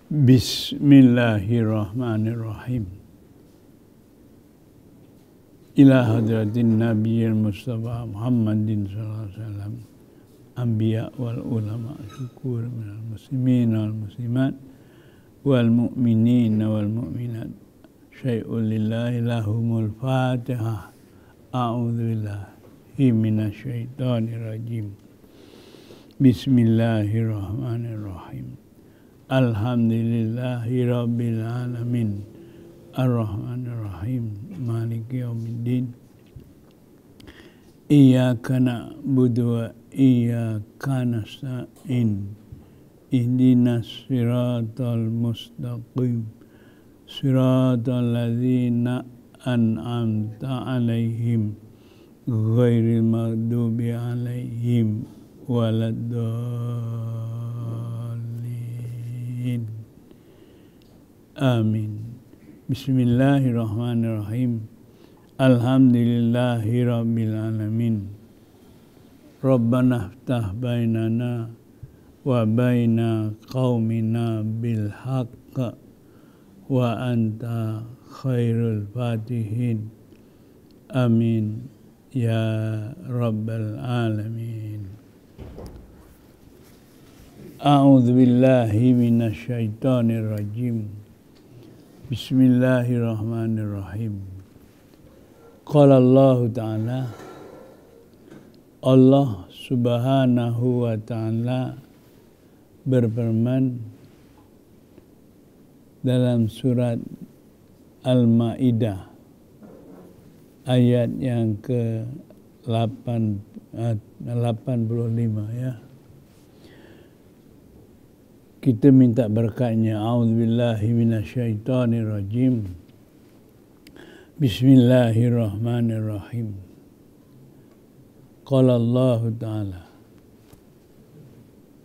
Bismillahirrahmanirrahim. Ila hadratin Nabiyil Mustafa Muhammadin sallallahu alaihi wasallam, anbiya wal ulama, syukur minal muslimin wal muslimat wal mu'minin wal mu'minat. Syai'ul lillahi lahumul fatihah. A'udzu billahi minasyaitonir rajim. Bismillahirrahmanirrahim. Alhamdulillahi rabbil alamin. Ar-Rahmanir-Rahim. Maliki yaumiddin. Iyyaka na'budu wa iyyaka nasta'in. Ihdinas siratal mustaqim. Siratal ladzina an'amta 'alaihim ghairil maghdubi 'alaihim waladdallin. Amin. Bismillahirrahmanirrahim. Alhamdulillahi rabbil alamin. Rabbana iftah bainana wa baina qaumina bil haqq wa anta khairul fatihin. Amin ya rabbal alamin. A'udzu billahi minasyaitonir rajim. Bismillahirrahmanirrahim. Qala Allah Ta'ala, Allah Subhanahu wa Ta'ala berfirman dalam surat Al-Maidah ayat yang ke-85 ya. Kita minta berkatnya. A'udzubillahi minasyaitonirrajim. Bismillahirrahmanirrahim. Qala Allah Ta'ala,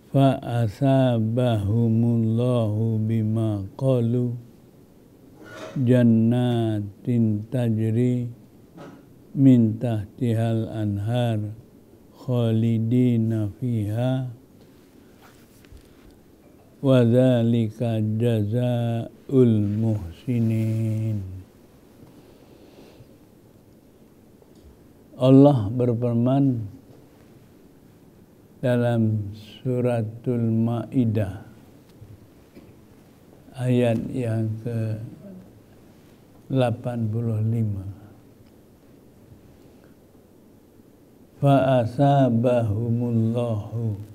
fa asabahumullahu bima qalu jannatin tajri min tahtihal anhar khalidina fiha wa dzalika jazaa'ul muhsinin. Allah berfirman dalam suratul Maidah ayat yang ke-85. Fa asabahumullahu,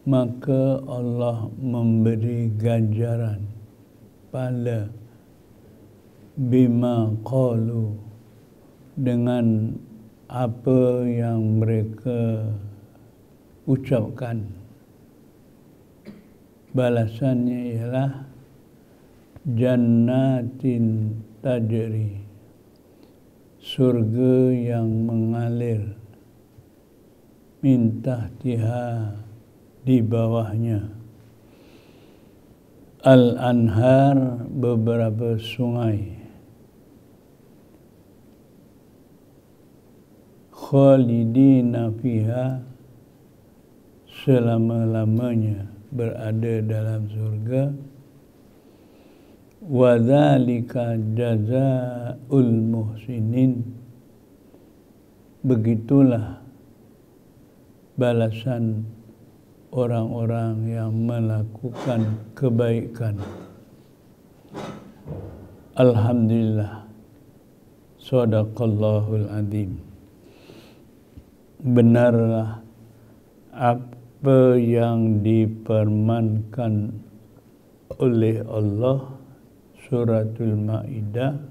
maka Allah memberi ganjaran pada bima qalu, dengan apa yang mereka ucapkan. Balasannya ialah jannatin tajri, surga yang mengalir, min tahtiha, di bawahnya, al-anhar, beberapa sungai, khalidina fiha, selama-lamanya berada dalam surga, wa dzalika jazaa'ul muhsinin, begitulah balasan orang-orang yang melakukan kebaikan. Alhamdulillah. Shadaqallahul adzim. Benarlah apa yang dipermankan oleh Allah, suratul Maidah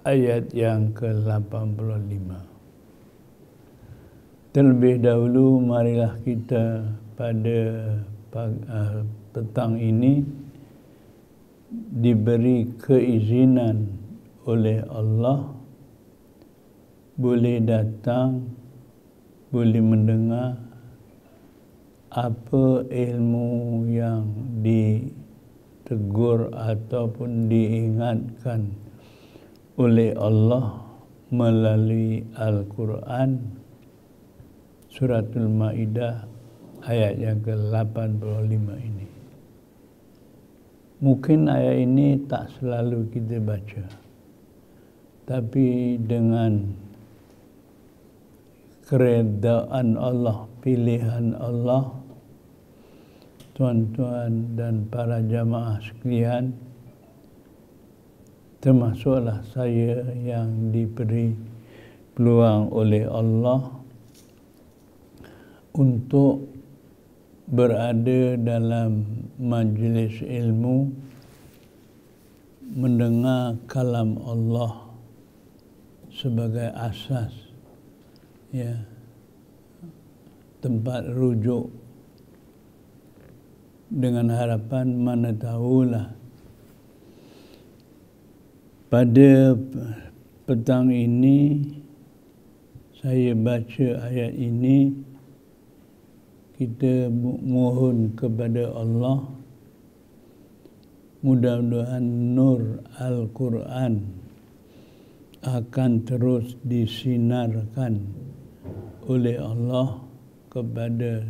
ayat yang ke-85. Terlebih dahulu marilah kita pada petang ini diberi keizinan oleh Allah boleh datang, boleh mendengar apa ilmu yang ditegur ataupun diingatkan oleh Allah melalui Al-Quran, Suratul Maidah ayat yang ke-85 ini. Mungkin ayat ini tak selalu kita baca, tapi dengan keredaan Allah, pilihan Allah, tuan-tuan dan para jamaah sekalian, termasuklah saya yang diberi peluang oleh Allah untuk berada dalam majlis ilmu, mendengar kalam Allah sebagai asas, ya, tempat rujuk, dengan harapan mana tahulah pada petang ini saya baca ayat ini, kita mohon kepada Allah mudah-mudahan nur Al-Quran akan terus disinarkan oleh Allah kepada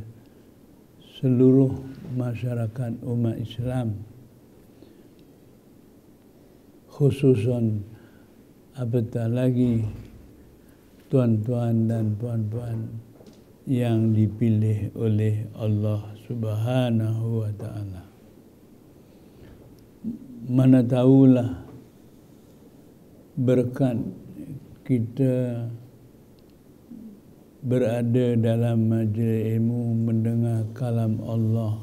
seluruh masyarakat umat Islam, khususan apatah lagi tuan-tuan dan puan-puan yang dipilih oleh Allah Subhanahu wa Ta'ala. Mana tahulah berkat kita berada dalam majlis ilmu mendengar kalam Allah,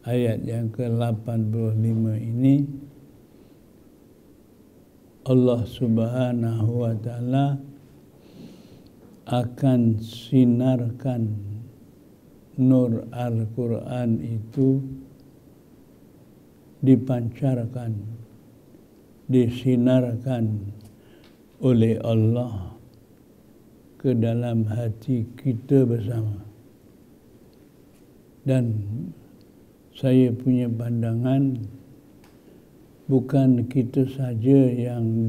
ayat yang ke-85 ini, Allah Subhanahu wa Ta'ala akan sinarkan nur Al-Quran itu, dipancarkan, disinarkan oleh Allah ke dalam hati kita bersama. Dan saya punya pandangan, bukan kita saja yang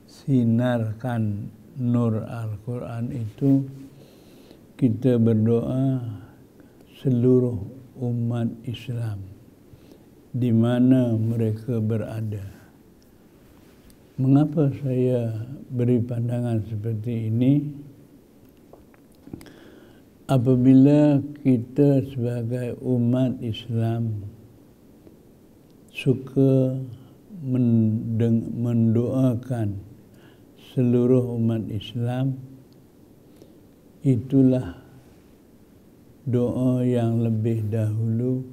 disinarkan nur Al-Quran itu, kita berdoa seluruh umat Islam di mana mereka berada. Mengapa saya beri pandangan seperti ini? Apabila kita sebagai umat Islam suka mendoakan seluruh umat Islam, itulah doa yang lebih dahulu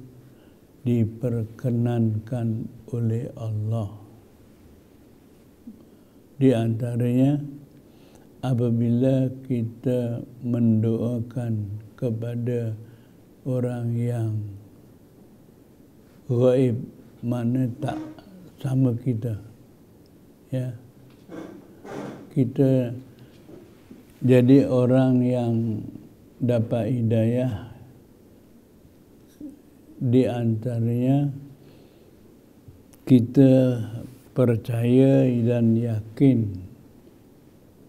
diperkenankan oleh Allah. Di antaranya apabila kita mendoakan kepada orang yang gaib, mana tak sama kita, ya, kita jadi orang yang dapat hidayah. Di antaranya kita percaya dan yakin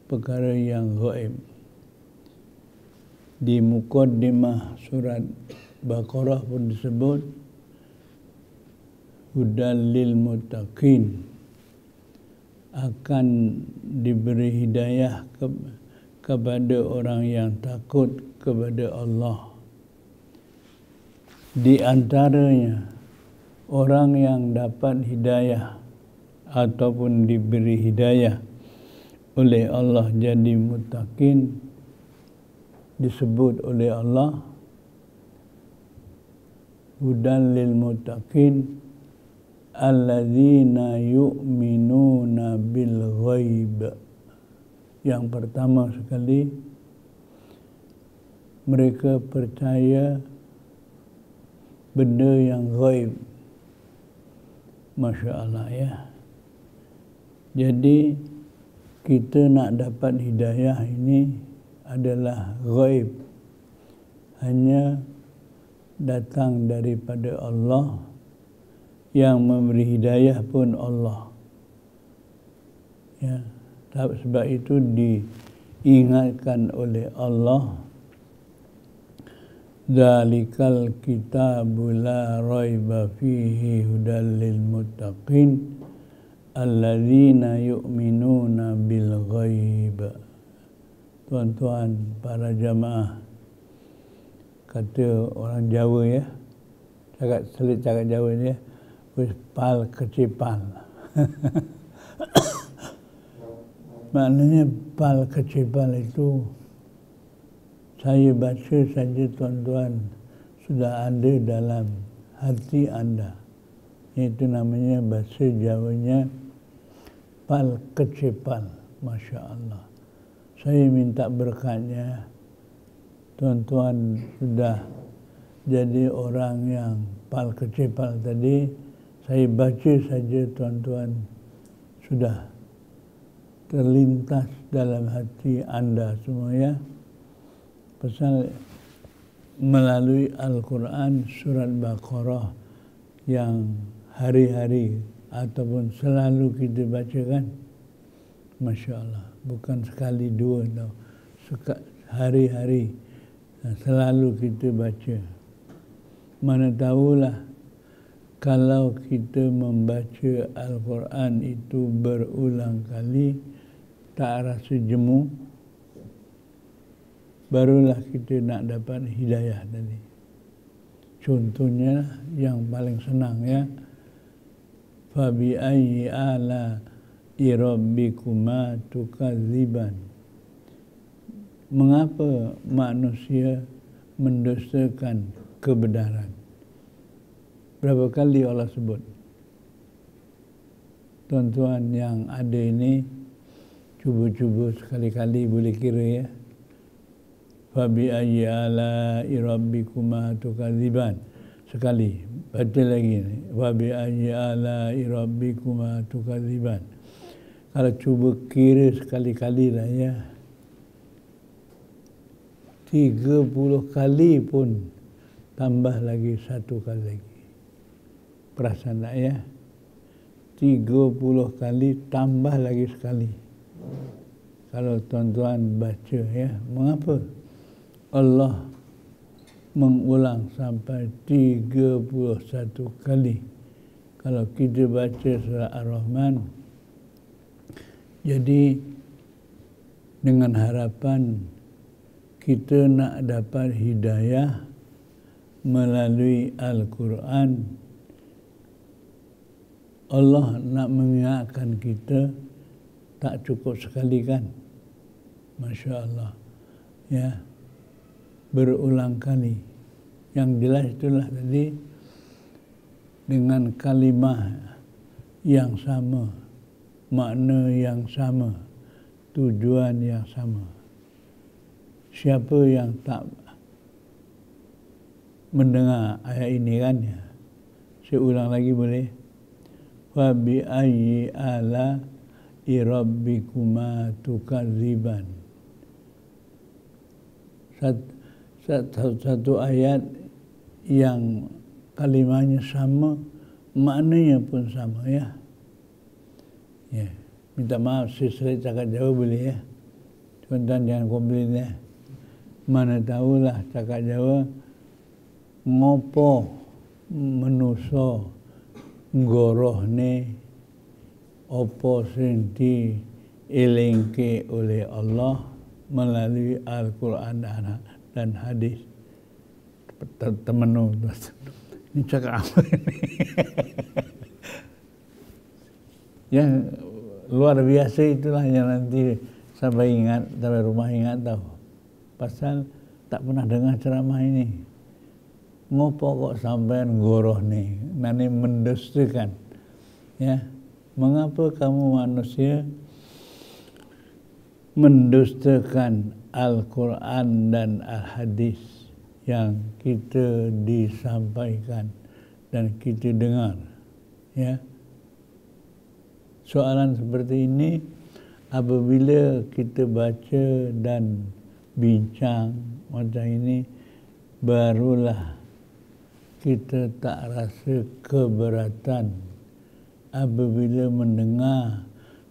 perkara yang gaib. Di muqaddimah surat Baqarah pun disebut hudal lil muttaqin, akan diberi hidayah kepada orang yang takut kepada Allah. Di antaranya orang yang dapat hidayah ataupun diberi hidayah oleh Allah jadi muttaqin, disebut oleh Allah hudan lil muttaqin alladzina yu'minuna bil ghaib. Yang pertama sekali, mereka percaya benda yang gaib. Masya Allah, ya. Jadi kita nak dapat hidayah ini adalah gaib, hanya datang daripada Allah. Yang memberi hidayah pun Allah, ya. Sebab itu diingatkan oleh Allah Dzalikal kitabu la raiba fihi hudal lil muttaqin alladzina yu'minuna bil ghaib. Tuan-tuan para jamaah, kata orang Jawa ya, cakap Jawa ni ya, wis pal kecipal. Maknanya pal kecipal itu saya baca saja tuan-tuan sudah ada dalam hati anda. Itu namanya bahasa Jawanya pal kecipal. Masya Allah. Saya minta berkatnya tuan-tuan sudah jadi orang yang pal kecipal tadi. Saya baca saja tuan-tuan sudah terlintas dalam hati anda semua ya. Pasal melalui Al-Quran surat Baqarah yang hari-hari ataupun selalu kita bacakan, Masya Allah, bukan sekali dua tau, hari-hari selalu kita baca. Mana tahulah kalau kita membaca Al-Quran itu berulang kali, tak rasa jemu, barulah kita nak dapat hidayah tadi. Contohnya yang paling senang ya, fabi ayyi ala rabbikuma tukadziban. Mengapa manusia mendustakan kebenaran? Berapa kali Allah sebut? Tuan-tuan yang ada ini cuba-cuba sekali-kali boleh kira ya. Fabi ayyi ala'i rabbikuma tukadziban. Sekali, baca lagi ni. Fabi ayyi ala'i rabbikuma tukadziban. Kalau cuba kira sekali-kali lah ya, 30 kali pun tambah lagi satu kali lagi. Perasan tak ya? 30 kali tambah lagi sekali. Kalau tuan-tuan baca ya, mengapa Allah mengulang sampai 31 kali? Kalau kita baca surah Ar-Rahman, jadi dengan harapan kita nak dapat hidayah melalui Al-Quran, Allah nak mengingatkan kita tak cukup sekali kan? Masya Allah ya, berulang kali. Yang jelas itulah tadi, dengan kalimah yang sama, makna yang sama, tujuan yang sama. Siapa yang tak mendengar ayat ini kan ya? Saya ulang lagi boleh? Wa bi ayyi ala'i rabbikuma tukadziban. Satu ayat yang kalimahnya sama, maknanya pun sama ya. Ya, minta maaf saya cakap Jawa boleh ya. Tuan-tuan jangan komplain ya. Mana tahulah cakap Jawa ngopo menuso ngoroh ni opo sing dielingke oleh Allah melalui Al-Quran dan hadis. Temen ini cakap apa ini? Yang luar biasa itulah yang nanti sampai ingat, sampai rumah ingat tahu. Pasal tak pernah dengar ceramah ini. Ngopo kok sampean ngoroh nih, nanti mendustakan. Ya, mengapa kamu manusia mendustakan Al-Quran dan Al-Hadis yang kita disampaikan dan kita dengar? Ya, soalan seperti ini apabila kita baca dan bincang macam ini, barulah kita tak rasa keberatan apabila mendengar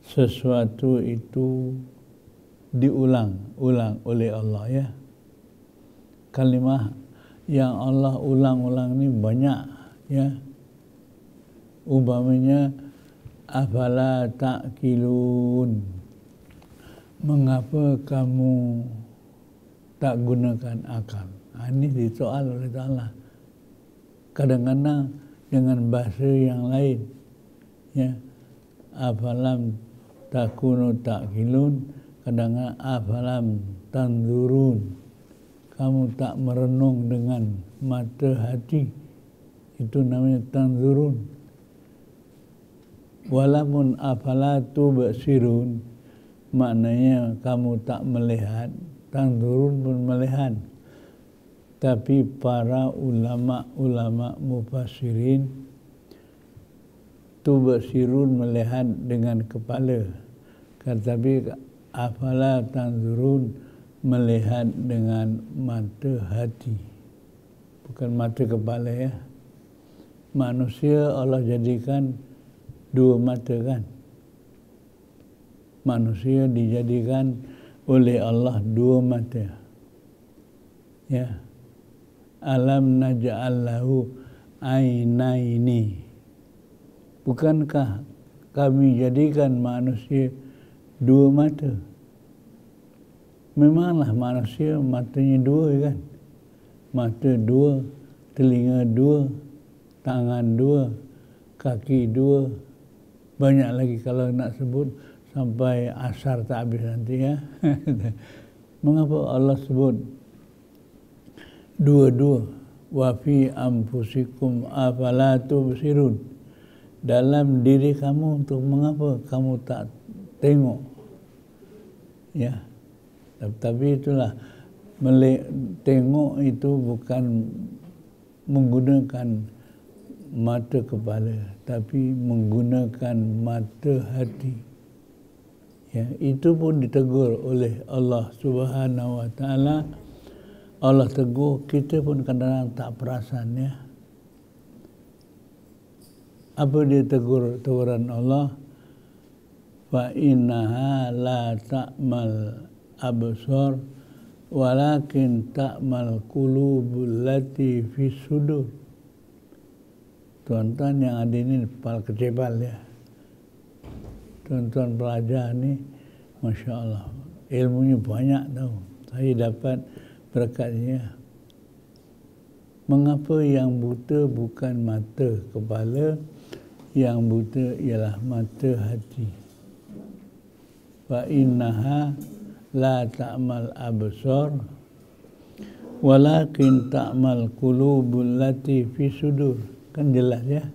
sesuatu itu diulang-ulang oleh Allah ya. Kalimah yang Allah ulang-ulang ini banyak, ya. Umpamanya afala ta'qilun, mengapa kamu tak gunakan akal? Ini disoal oleh Allah. Kadang-kadang dengan bahasa yang lain, ya. Afalam takunu ta'qilun, kadang-kadang afalam tanzurun, kamu tak merenung dengan mata hati, itu namanya tanzurun. Walaupun afala tubsirun, maknanya kamu tak melihat, tanzurun pun melihat. Tapi para ulama mufassirin, tubsirun melihat dengan kepala, tetapi afala tanzurun melihat dengan mata hati, bukan mata kepala, ya. Manusia Allah jadikan dua mata, kan? Manusia dijadikan oleh Allah dua mata, ya. Alam naj'al lahu ainaini, bukankah kami jadikan manusia dua mata? Memanglah manusia matanya dua, kan? Mata dua, telinga dua, tangan dua, kaki dua, banyak lagi kalau nak sebut sampai asar tak habis nanti, ya. Mengapa Allah sebut dua-dua? Wa fi anfusikum afala tubsirun, dalam diri kamu, untuk mengapa kamu tak tengok, ya. Tapi itulah, tengok itu bukan menggunakan mata kepala, tapi menggunakan mata hati, ya. Itu pun ditegur oleh Allah Subhanahu wa Ta'ala. Allah tegur, kita pun kadang-kadang tak perasan, ya. Apa dia teguran Allah? Fa innaha la ta'mal absar walakin ta'mal qulubul lati fis sudur. Tuan-tuan yang ada ini kepala kecebal, ya. Tuan-tuan pelajar ni, Masya Allah, ilmunya banyak tahu. Saya dapat berkatnya. Mengapa yang buta bukan mata kepala, yang buta ialah mata hati. Fa innaha la ta'mal absar walakin ta'mal qulubul lati fi sudur. Kan jelas, ya.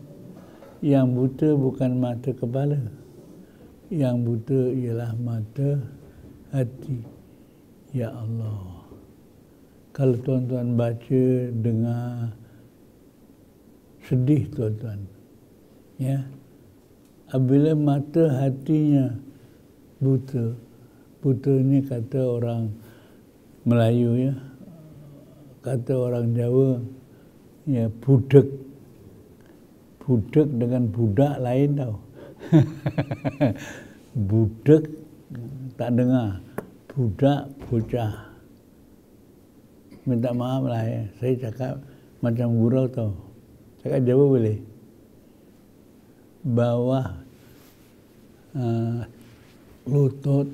Yang buta bukan mata kepala, yang buta ialah mata hati. Ya Allah, kalau tuan-tuan baca, dengar, sedih tuan-tuan, ya. Apabila mata hatinya buta, buta ni kata orang Melayu, ya, kata orang Jawa, ya, budek. Budek dengan budak lain tau. Budek tak dengar, budak bocah. Minta maaf lah, ya, saya cakap macam gurau tau. Cakap Jawa boleh. Bawah lutut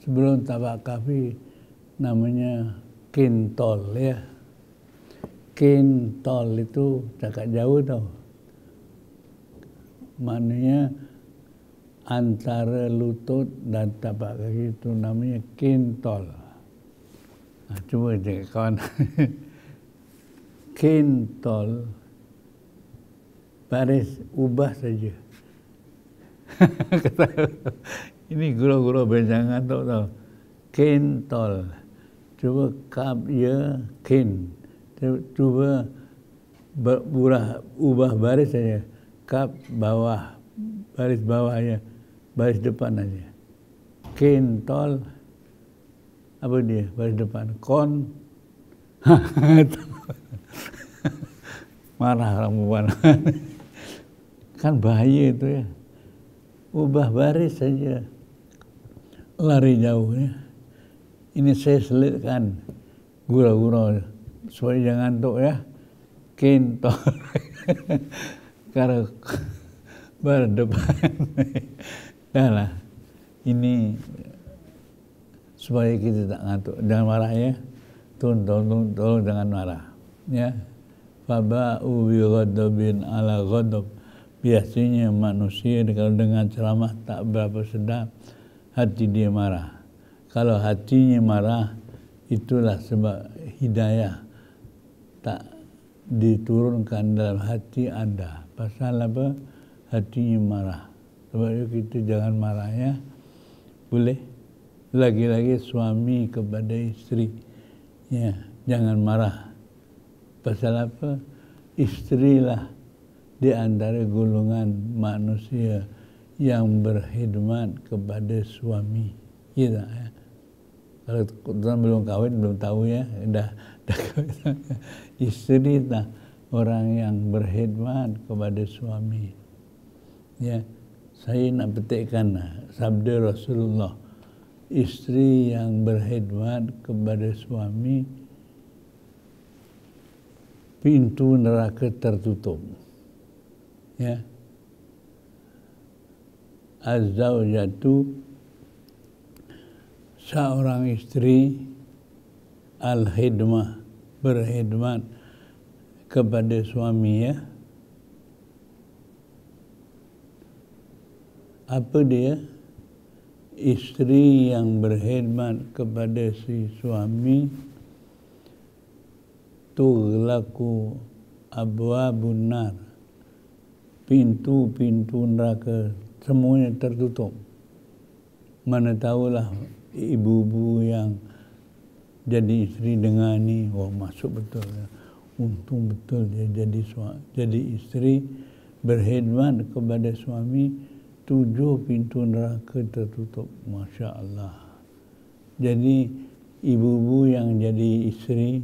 sebelum tapak kaki namanya kintol, ya. Kintol itu cakap Jawa tau. Maknanya antara lutut dan tapak kaki itu namanya kintol. Nah, cuba cakap kawan. Kintol, baris ubah saja. Ini guru-guru bencangan tau. Kintol. Cuba kap ya kin. Cuba ubah baris saja. Kap bawah, baris bawahnya, baris depan aja. Kintol, apa dia? Baris depan. Kon. Marah orang perempuan. Kan bahaya itu, ya. Ubah baris saja, lari jauh, ya. Ini saya selitkan gurau-gurau supaya jangan ngantuk ya, kentor karo berdepan. Dah lah, ini supaya kita tak ngantuk, jangan marah ya, tolong jangan marah ya. Faba'u bi ghadabin ala ghadab. Biasanya manusia kalau dengan ceramah tak berapa sedap, hati dia marah. Kalau hatinya marah, itulah sebab hidayah tak diturunkan dalam hati Anda. Pasal apa? Hatinya marah. Sebab itu kita jangan marah ya. Boleh? Lagi-lagi suami kepada istri. Ya, jangan marah. Pasal apa? Istrilah di antara golongan manusia yang berkhidmat kepada suami. Ya, ya. Kalau tuan belum kahwin belum tahu ya, dah istri lah orang yang berkhidmat kepada suami. Ya, saya nak petikkan sabda Rasulullah, istri yang berkhidmat kepada suami, pintu neraka tertutup. Ya, az-zaujatu, seorang istri, al-khidmah, berkhidmat kepada suami ya. Apa dia? Istri yang berkhidmat kepada si suami, tughlaqu abwabun nar, pintu-pintu neraka semuanya tertutup. Mana tahulah ibu-ibu yang jadi istri dengar ni, wah masuk betul, untung betul dia jadi istri berkhidmat kepada suami, 7 pintu neraka tertutup. Masya Allah. Jadi ibu-ibu yang jadi istri,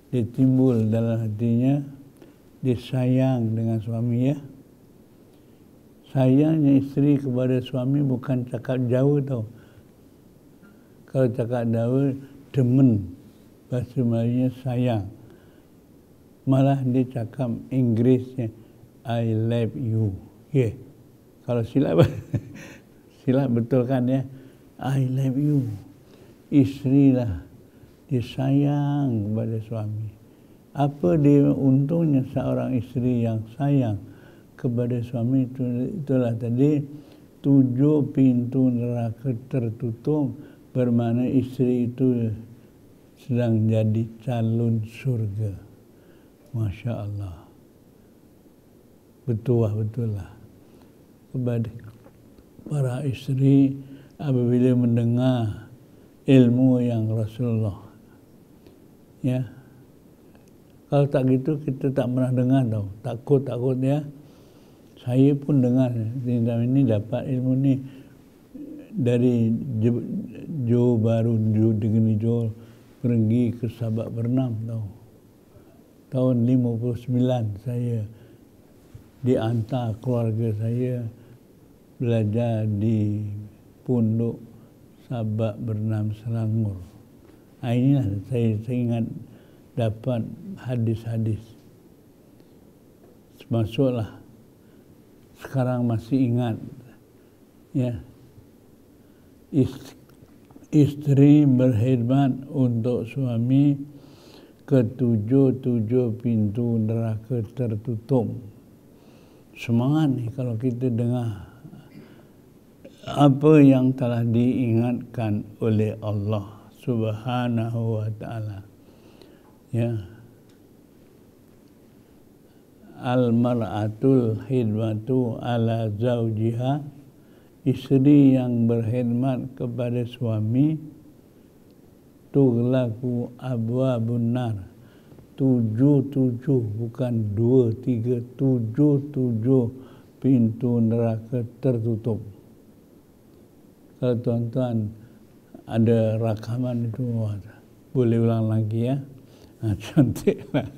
dia timbul dalam hatinya, dia sayang dengan suami ya. Sayangnya istri kepada suami bukan cakap jauh tau. Kalau cakap jauh, demen, bahasa Melayunya sayang. Malah dia cakap Inggrisnya, I love you. Yeah. Kalau silap, silap betul kan ya, I love you. Istri lah, dia sayang kepada suami. Apa dia untungnya seorang istri yang sayang kepada suami itulah tadi 7 pintu neraka tertutup, bermakna istri itu sedang jadi calon surga. Masya Allah. Betul lah. Kepada para istri apabila mendengar ilmu yang Rasulullah ya, kalau tak gitu kita tak pernah dengar tau, takut ya. Saya pun dengar ini, dapat ilmu ni dari Jo dengan Jo pergi ke Sabak berenam tau. Tahun 59 saya diantar keluarga saya belajar di Pondok Sabak Berenam Selangor. Inilah saya ingat dapat hadis-hadis. Masuklah. Sekarang masih ingat. Ya. Istri berkhidmat untuk suami, ke-7 pintu neraka tertutup. Semangat nih kalau kita dengar apa yang telah diingatkan oleh Allah Subhanahu wa ta'ala. Ya. Al-mar'atul khidmatu ala zawjiha, istri yang berkhidmat kepada suami, tughlaqu abwabun nar, 7 bukan 2, 3, 7 pintu neraka tertutup. Kalau tuan-tuan ada rakaman itu, boleh ulang lagi ya. Cantiklah.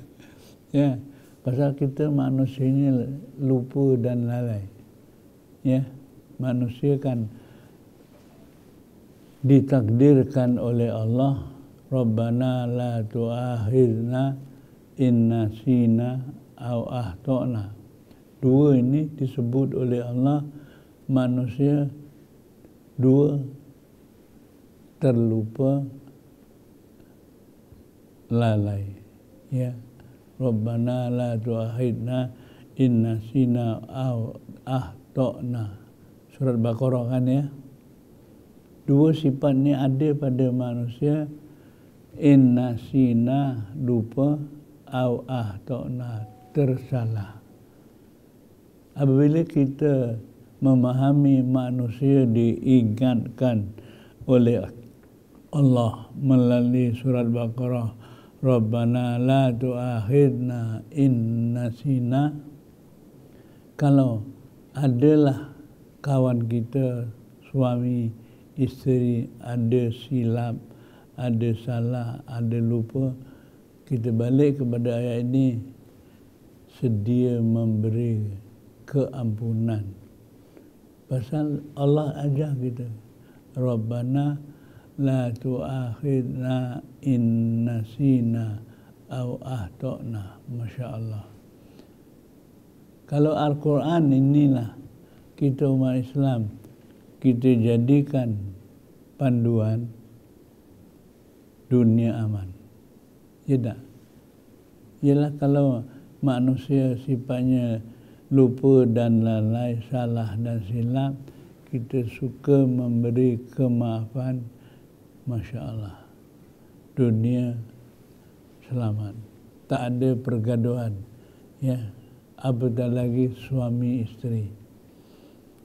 Ya, pasal kita manusia ini lupa dan lalai. Ya, manusia kan ditakdirkan oleh Allah Rabbana la tu'akhidna in nasina aw akhtana. Dua ini disebut oleh Allah, manusia dua terlupa, lalai. Ya, Rabbana la tu'akhidna in nasina aw akhtana. Surat Baqarah kan ya. Dua sifat ni ada pada manusia. In nasina, lupa, aw akhtana, tersalah. Apabila kita memahami manusia diingatkan oleh Allah melalui surat Baqarah, Rabbana la tu'akhidna in nasina. Kalau adalah kawan kita, suami, isteri, ada silap, ada salah, ada lupa, kita balik kepada ayat ini, sedia memberi keampunan. Pasal Allah ajar kita, Rabbana la tu'akhidna in nasina aw akhtana. Masya Allah. Kalau Al-Quran inilah kita umat Islam, kita jadikan panduan, dunia aman. Ya tak? Ialah kalau manusia sifatnya lupa dan lalai, salah dan silap, kita suka memberi kemaafan, Masya Allah, dunia selamat, tak ada pergaduhan, ya, apatah lagi suami isteri.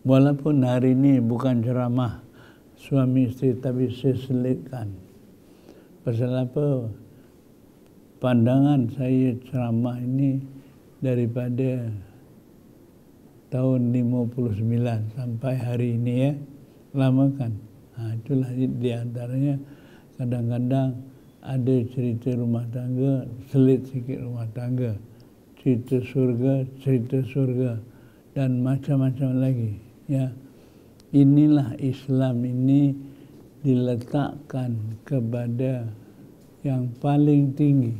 Walaupun hari ini bukan ceramah suami isteri, tapi saya selitkan. Pasal apa? Pandangan saya ceramah ini daripada tahun 59 sampai hari ini, ya, lama kan. Itulah di antaranya kadang-kadang ada cerita rumah tangga, selit sikit rumah tangga, cerita surga, dan macam-macam lagi. Ya, inilah Islam ini diletakkan kepada yang paling tinggi.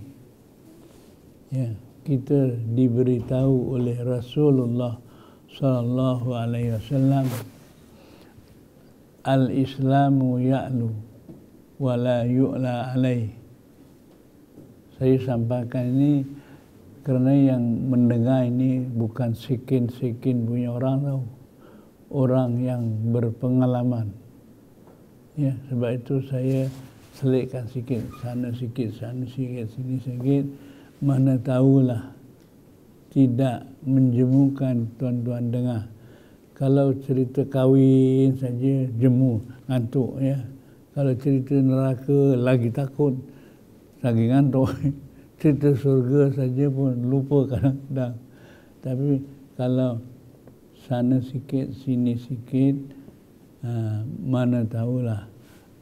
Ya, kita diberitahu oleh Rasulullah sallallahu alaihi wasallam, al-Islamu ya'lu wa la yu'la alaih. Saya sampaikan ini kerana yang mendengar ini bukan sikin-sikin punya orang tahu, orang yang berpengalaman. Ya, sebab itu saya selitkan sikit, sana sikit, sini sikit. Mana tahulah tidak menjemukan tuan-tuan dengar. Kalau cerita kahwin saja jemu, ngantuk, ya. Kalau cerita neraka lagi takut, lagi ngantuk. Cerita surga saja pun lupa kadang-kadang. Tapi kalau sana sikit, sini sikit, mana tahulah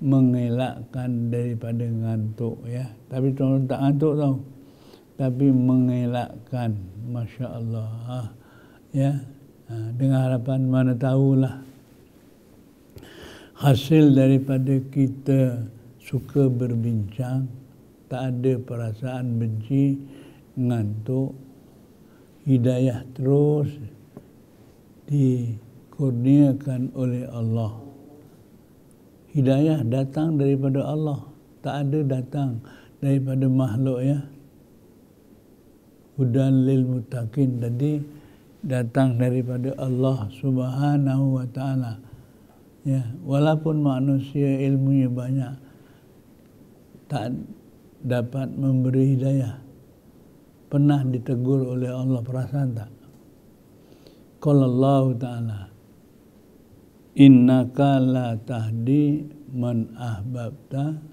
mengelakkan daripada ngantuk, ya. Tapi tuan-tuan tak ngantuk tahu, tapi mengelakkan, Masya Allah, ya. Dengan harapan mana tahulah hasil daripada kita suka berbincang, tak ada perasaan benci, ngantuk, hidayah terus dikurniakan oleh Allah. Hidayah datang daripada Allah, tak ada datang daripada makhluk, ya. Hudan lil muttaqin tadi datang daripada Allah Subhanahu wa ta'ala. Ya, walaupun manusia ilmunya banyak, tak dapat memberi hidayah. Pernah ditegur oleh Allah, perasan tak? Qala Allah ta'ala, innaka la tahdi man ahbabta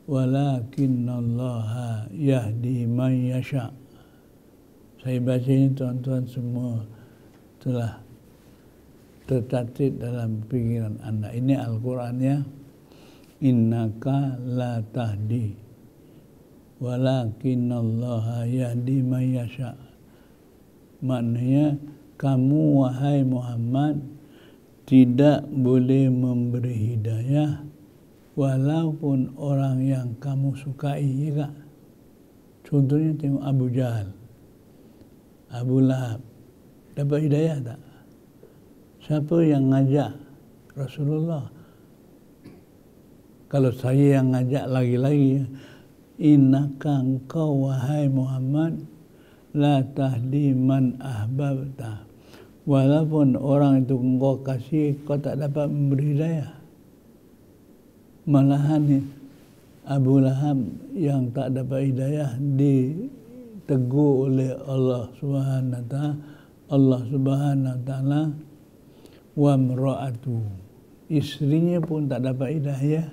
walakinnallaha yahdi man yasha'. Saya baca ini, tuan-tuan semua telah tercatat dalam pikiran anda. Ini Al-Quran, ya. Innaka la tahdi walakinallaha yahdi man yasha'. Maknanya kamu, wahai Muhammad, tidak boleh memberi hidayah, walaupun orang yang kamu sukai, ya kak. Contohnya tengok Abu Jahal, Abu Lahab, dapat hidayah tak? Siapa yang ngajak? Rasulullah. Kalau saya yang ngajak lagi-lagi, innaka engkau wahai Muhammad la tahdi man ahbabta. Walaupun orang itu engkau kasih, kau tak dapat memberi hidayah. Malahan Abu Lahab yang tak dapat hidayah ditegur oleh Allah Subhanahu wa taala. Allah Subhanahu wa taala, wa mra'atu, istrinya pun tak dapat hidayah.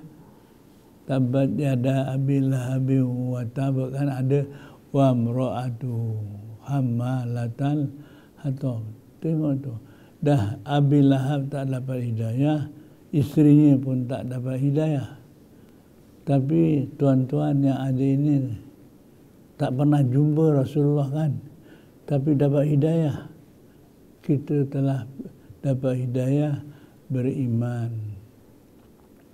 Tabat yada Abi Lahab wa tab, kan ada wa mra'atu hammalatal hatab. Tengok tu, dah Abi Lahab tak dapat hidayah, istrinya pun tak dapat hidayah. Tapi tuan-tuan yang ada ini tak pernah jumpa Rasulullah kan, tapi dapat hidayah. Kita telah dapat hidayah beriman.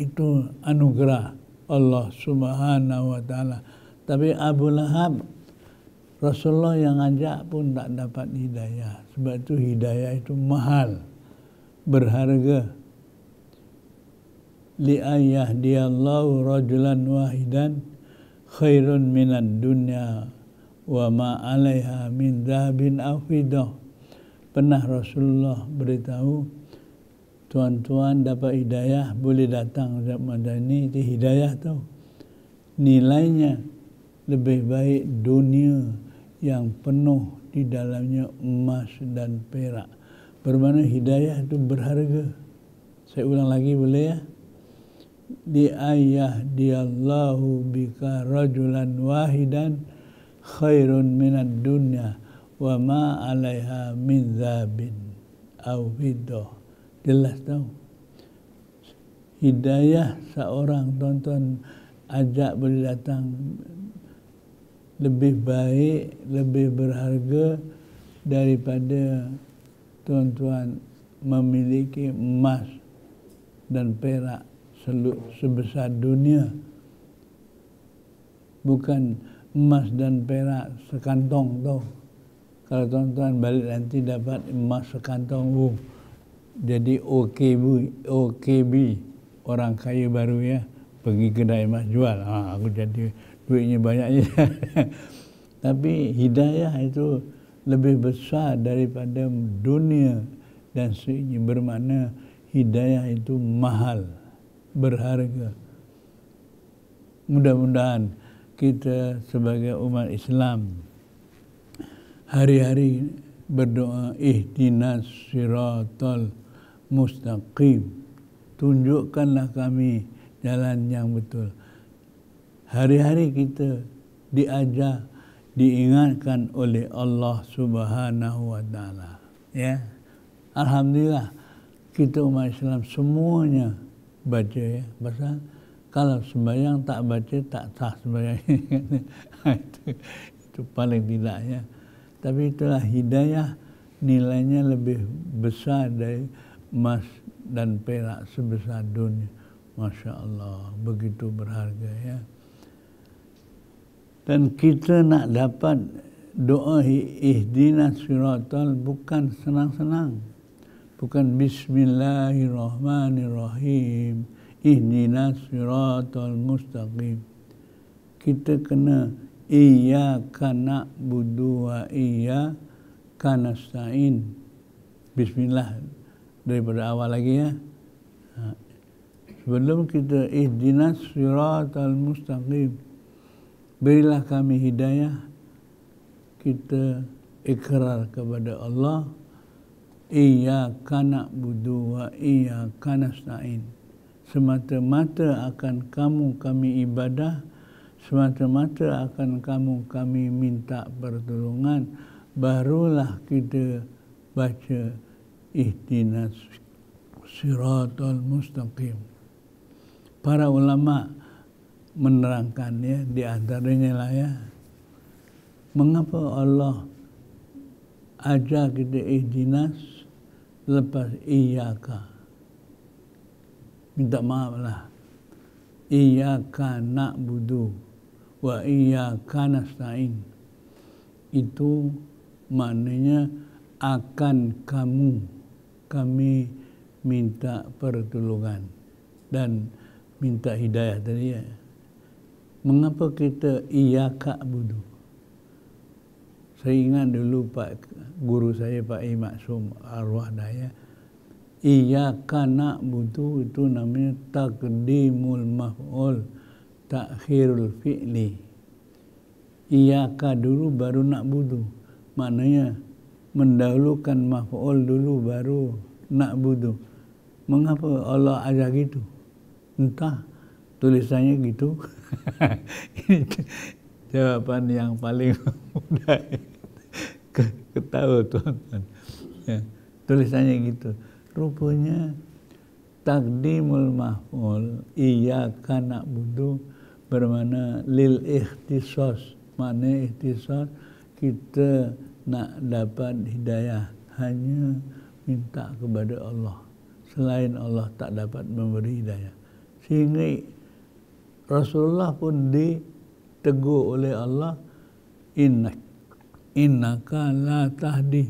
Itu anugerah Allah Subhanahu wa taala. Tapi Abu Lahab, Rasulullah yang ajak pun tak dapat hidayah. Sebab itu hidayah itu mahal, berharga. Li'ayahdiyallahu rajulan wahidan khairun minad dunya wa ma 'alaiha min dhahabin aw fiddah. Pernah Rasulullah beritahu, tuan-tuan dapat hidayah boleh datang zaman ini, itu hidayah tu nilainya lebih baik dunia yang penuh di dalamnya emas dan perak. Bermakna hidayah itu berharga. Saya ulang lagi boleh ya? Li'ayahdiyallahu bika rajulan wahidan khairun minad dunya wa ma 'alaiha min dhabin aw fiddah. Jelas tahu. Hidayah seorang tuan-tuan ajak boleh datang lebih baik, lebih berharga daripada tuan-tuan memiliki emas dan perak sebesar dunia. Bukan emas dan perak sekantong tu. Kalau tuan-tuan balik nanti dapat emas sekantong, jadi OKB, orang kaya baru ya, pergi kedai emas jual. Aku jadi duitnya banyaknya. Tapi hidayah itu lebih besar daripada dunia dan seinya. Bermakna hidayah itu mahal, berharga. Mudah-mudahan kita sebagai umat Islam hari-hari berdoa, ihdinas siratal mustaqim, tunjukkanlah kami jalan yang betul. Hari-hari kita diajar, diingatkan oleh Allah Subhanahu wa taala. Ya. Alhamdulillah kita umat Islam semuanya baca ya. Pasal kalau sembahyang tak baca tak sah sembahyang. itu paling tidak ya. Tapi itulah hidayah, nilainya lebih besar dari emas dan perak sebesar dunia. Masya Allah, begitu berharga ya. Dan kita nak dapat doa ihdinas siratal bukan senang-senang. Bukan bismillahirrahmanirrahim, ihdinas siratal mustaqim. Kita kena iyyaka na'budu wa iyyaka nasta'in. Bismillah daripada awal lagi ya. Sebelum kita ihdinas siratal mustaqim, berilah kami hidayah, kita ikrar kepada Allah, iyyaka na'budu wa iyyaka nasta'in. Semata-mata akan kamu kami ibadah, semata-mata akan kamu kami minta pertolongan, barulah kita baca ihdinas siratal mustaqim. Para ulama menerangkan ya, di antaranya lah ya, mengapa Allah ajar kita ihdinas lepas iyyaka. Minta maaf lah. iyyaka na'budu wa iyyaka nasta'in. Itu maknanya akan kami minta pertolongan dan minta hidayah tadi ya. Mengapa kita iyyaka budu? Saya ingat dulu guru saya Pak I Maksum arwah daya, iyyaka na'budu itu namanya taqdimul maf'ul, takhirul fi'li. Iyyaka dulu baru na'budu. Maknanya mendahulukan maf'ul dulu baru na'budu. Mengapa Allah ajar gitu? Entah, tulisannya gitu. Ini jawaban yang paling mudah ketahui tuan-tuan. Ya, tulisannya gitu. Rupanya taqdimul maf'ul iyyaka na'budu bermakna lil ikhtisas. Maknanya ikhtisas kita nak dapat hidayah hanya minta kepada Allah. Selain Allah tak dapat memberi hidayah. Sehingga Rasulullah pun ditegur oleh Allah, innaka la tahdi.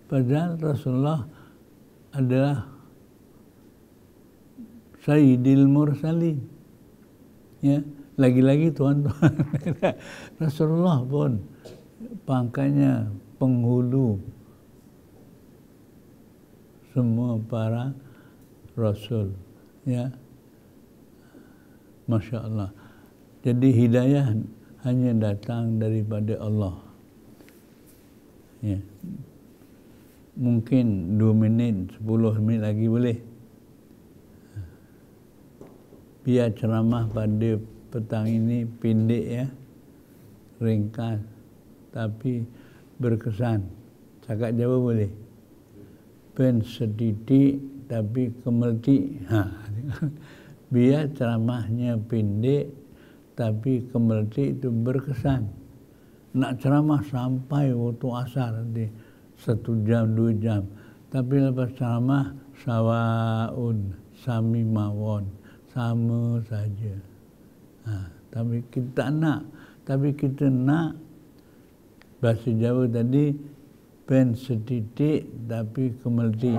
Padahal Rasulullah adalah Sayyidil Mursalin. Ya, lagi-lagi tuan-tuan, Rasulullah pun pangkatnya penghulu semua para Rasul. Ya, Masya Allah. Jadi hidayah hanya datang daripada Allah. Ya. Mungkin 2 minit, 10 minit lagi boleh. Biar ceramah pada petang ini pendek ya, ringkas, tapi berkesan. Cakap Jawa boleh. Pen sedidik tapi kemelti. Biar ceramahnya pendek tapi kemelti itu berkesan. Nak ceramah sampai waktu asar nanti 1 jam 2 jam. Tapi lepas ceramah sawaun sami mawon, sama saja. Tapi kita nak bahasa Jawa tadi pen sedidik tapi kemelti.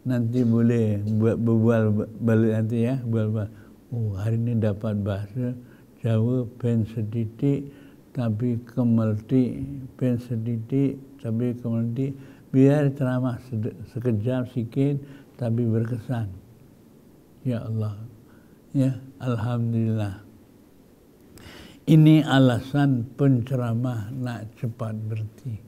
Nanti boleh berbual balik nanti ya, bual. Oh, hari ini dapat bahasa Jawa pen sedidik tapi kemelti, pen sedidik tapi kemelti. Biar ceramah sekejap sikit tapi berkesan. Ya Allah. Ya, alhamdulillah. Ini alasan penceramah nak cepat berhenti.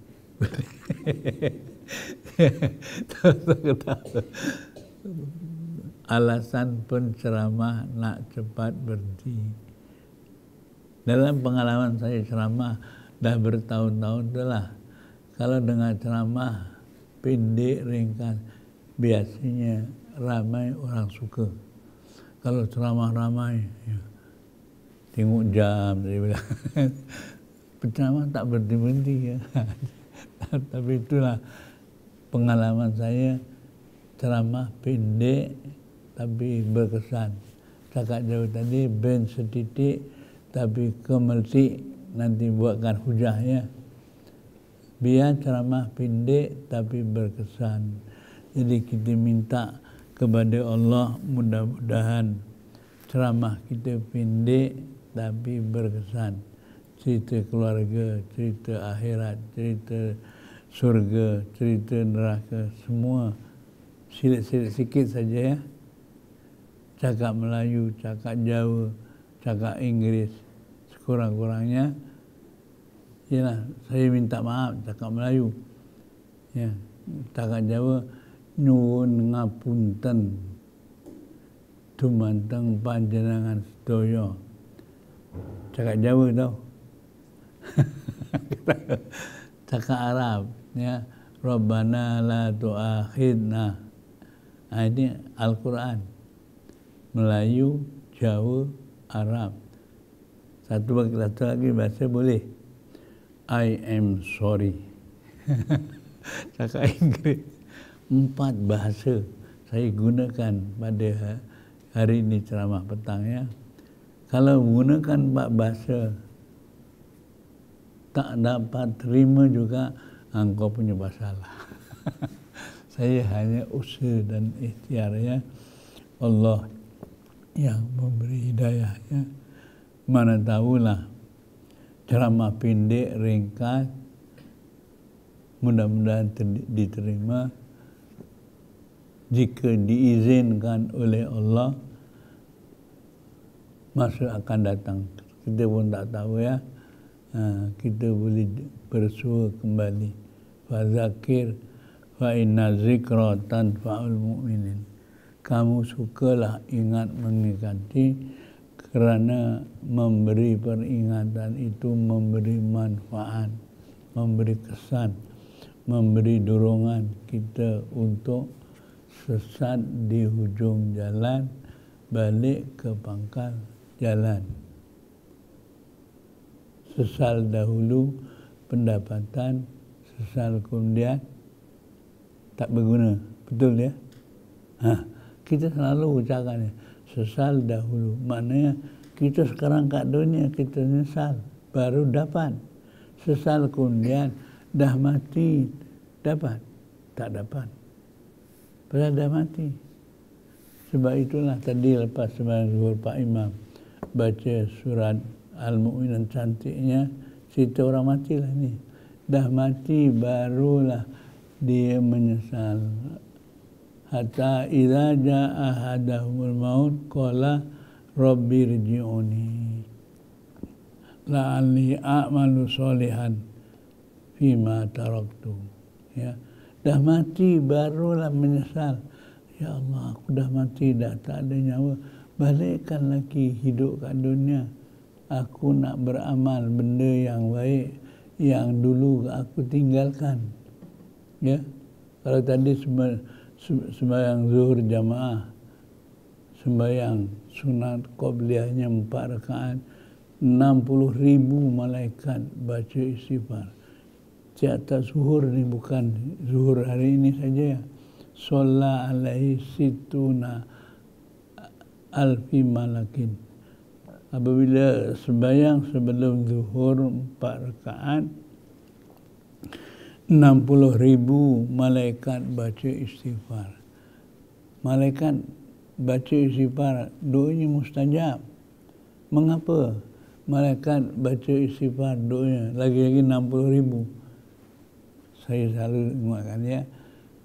Alasan penceramah nak cepat berhenti. Dalam pengalaman saya ceramah dah bertahun-tahun itulah. Kalau dengar ceramah pendek ringkas, biasanya ramai orang suka. Kalau ceramah ramai, ya, tengok jam saya bilang. Penceramah tak berhenti-berhenti ya. Tapi itulah pengalaman saya, ceramah pendek tapi berkesan. Cakap Jawa tadi ben setitik tapi kemelti, nanti buatkan hujahnya. Biar ceramah pendek tapi berkesan. Jadi kita minta kepada Allah mudah-mudahan ceramah kita pendek tapi berkesan. Cerita keluarga, cerita akhirat, cerita surga, cerita neraka, semua silit-silit sikit saja ya. Cakap Melayu, cakap Jawa, cakap Inggeris, sekurang-kurangnya. Yalah, saya minta maaf cakap Melayu. Ya, cakap Jawa, nyuwun ngapunten dumanteng panjenengan sedaya. Cakap Jawa tau. Cakap Arab ya, Rabbana la tu'akhidna. Ini Al-Quran. Melayu, Jawa, Arab. Satu lagi bahasa boleh. I am sorry. Cakap Inggeris. 4 bahasa saya gunakan pada hari ini ceramah petangnya. Kalau menggunakan empat bahasa tak dapat terima juga, engkau punya masalah. Saya hanya usaha dan ikhtiarnya Allah yang memberi hidayah, ya. Mana tahulah ceramah pendek, ringkas, mudah-mudahan diterima. Jika diizinkan oleh Allah, masa akan datang. Kita pun tak tahu, ya. Kita boleh bersua kembali. Fazakir fa inna zikra tanfa'ul mu'minin. Kamu sukalah ingat mengingati, kerana memberi peringatan itu memberi manfaat, memberi kesan, memberi dorongan kita untuk sesat di hujung jalan, balik ke pangkal jalan. Sesal dahulu pendapatan, sesal kemudian tak berguna. Betul, ya? Kita selalu ucapkan, sesal dahulu. Maknanya kita sekarang kat dunia, kita nyesal, baru dapat. Sesal kemudian, dah mati, dapat? Tak dapat. Padahal dah mati. Sebab itulah tadi lepas sembahyang zuhur Pak Imam baca surat Al-Mu'minun cantiknya, cerita orang matilah ni. Dah mati barulah dia menyesal. Hatta idza jaa ahadahumul maut qala rabbi rji'uni la'alli a'malu sholihan fima taraktu. Ya, dah mati barulah menyesal. Ya Allah, aku dah mati, dah tak ada nyawa. Balikkan lagi hidup kat dunia. Aku nak beramal benda yang baik yang dulu aku tinggalkan. Ya, kalau tadi sembahyang zuhur jamaah, sembahyang sunat qobliyahnya 4 rakaat, 60,000 malaikat baca istighfar. Tiap-tiap zuhur ni, bukan zuhur hari ini saja, ya. Sholla alaihi situna alfi malakin. Apabila sembahyang sebelum zuhur 4 rakaat, 60,000 malaikat baca istighfar. Malaikat baca istighfar, doanya mustajab. Mengapa malaikat baca istighfar, doanya lagi-lagi 60,000? Saya selalu ingatkan, ya,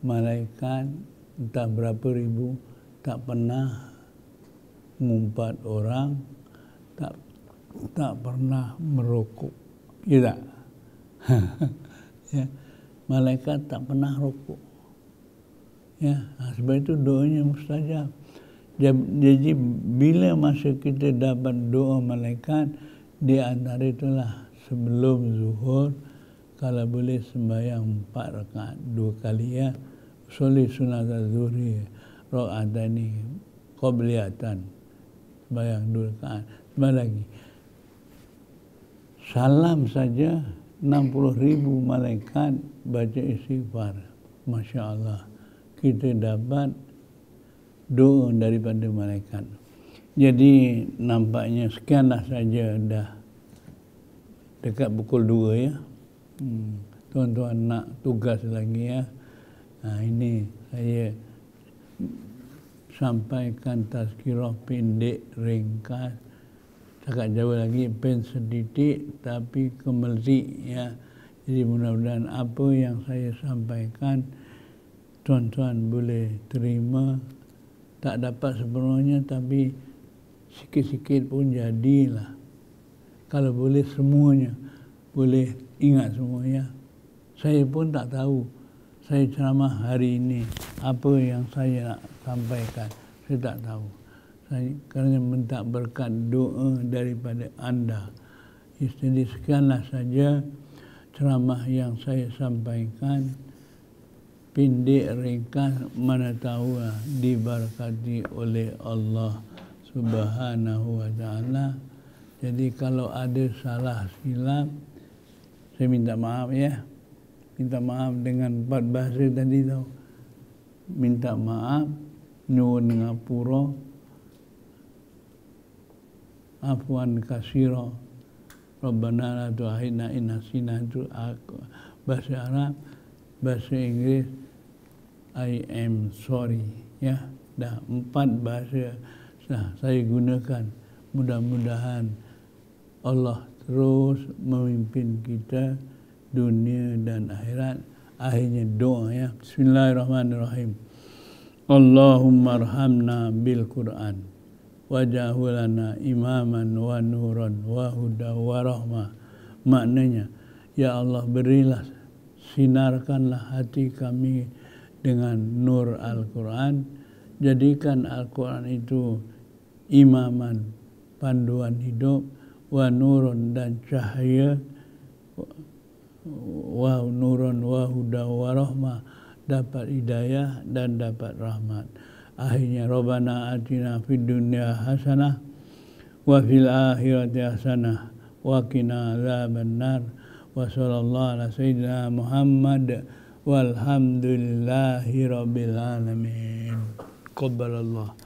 malaikat entah berapa ribu tak pernah mengumpat orang, tak pernah merokok. Ya tak? Ya, malaikat tak pernah rokok. Ya, sebab itu doanya mustajab. Jadi bila masa kita dapat doa malaikat, di antara itulah sebelum zuhur, kalau boleh sembahyang 4 rakaat 2 kali, ya. Sholli sunat az-zuhri rakaatani qobliyatan, sembahyang 2 rakaat. Sembahyang lagi. Salam saja 60,000 malaikat baca istighfar. Masya Allah, kita dapat doa daripada malaikat. Jadi nampaknya sekianlah saja, dah dekat pukul 2, ya. Tuan-tuan nak tugas lagi, ya. Ini saya sampaikan tazkirah pendek, ringkas, cakap jauh lagi, pen sedikit tapi kemelik, ya. Jadi mudah-mudahan apa yang saya sampaikan tuan-tuan boleh terima. Tak dapat sepenuhnya, tapi sikit-sikit pun jadilah. Kalau boleh semuanya, boleh ingat semuanya. Saya pun tak tahu saya ceramah hari ini apa yang saya nak sampaikan. Saya tak tahu. Saya kerana minta berkat doa daripada anda. Jadi sekianlah saja ceramah yang saya sampaikan. Pendek, ringkas, mana tahu diberkati oleh Allah Subhanahu wa ta'ala. Jadi kalau ada salah silap, saya minta maaf, ya. Minta maaf dengan 4 bahasa tadi tau. Minta maaf, nyuwun ngapura. afwan katsira. Rabbana la tu'akhidna in nasina, itu bahasa Arab. Bahasa Inggris I am sorry, ya. Dah 4 bahasa saya gunakan. Mudah-mudahan Allah terus memimpin kita dunia dan akhirat. Akhirnya doa, ya. Bismillahirrahmanirrahim. Allahumma arhamna bil Qur'an waj'alhu lana imaman wa nuran wa huda wa rahmah. Maknanya, ya Allah, berilah, sinarkanlah hati kami dengan nur Al-Quran. Jadikan Al-Quran itu imaman, panduan hidup, wa nurun, dan cahaya, wa nurun wa huda wa rahmah, dapat hidayah dan dapat rahmat. Akhirnya, Rabbana atina fid dunya hasanah wa fil akhirati hasanah wa qina adzabannar. Wa sallallahu ala sayyidina Muhammad walhamdulillahi rabbil alamin. Qabbalallah.